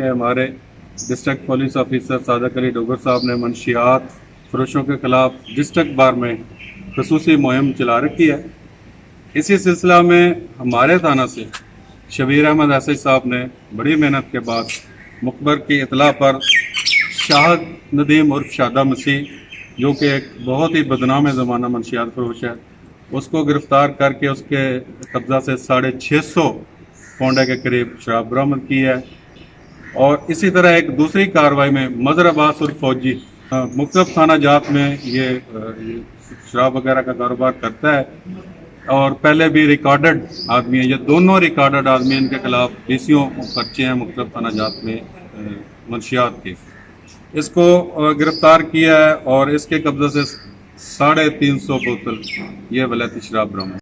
के हमारे district police officer Sadiq Ali Dogar sahab ने मंशियात फरोशों के खिलाफ डिस्ट्रिक्ट बार में खसूसी मुहिम चला रखी है। इसी सिलसिला में हमारे थाना से शबीर अहमद एसएच साहब ने बड़ी मेहनत के बाद मुखबर की इतला पर शाहद नदीम उर्फ शादा मसीह, जो कि एक बहुत ही बदनाम ज़माना मंशियात फरोश है, उसको गिरफ़्तार करके उसके कब्ज़ा से 650 पौंडे के करीब शराब बरामद की है। और इसी तरह एक दूसरी कार्रवाई में मज़हर अब्बास उर्फ फौजी मुख्तलिफ थाना जात में ये शराब वगैरह का कारोबार करता है और पहले भी रिकॉर्डेड आदमी है। ये दोनों रिकॉर्डेड आदमी, इनके खिलाफ डीसीओ पर्चे हैं मुख्तलिफ थाना जात में मंशियात के। इसको गिरफ्तार किया है और इसके कब्जे से 350 बोतल ये वलैती शराब बरामद।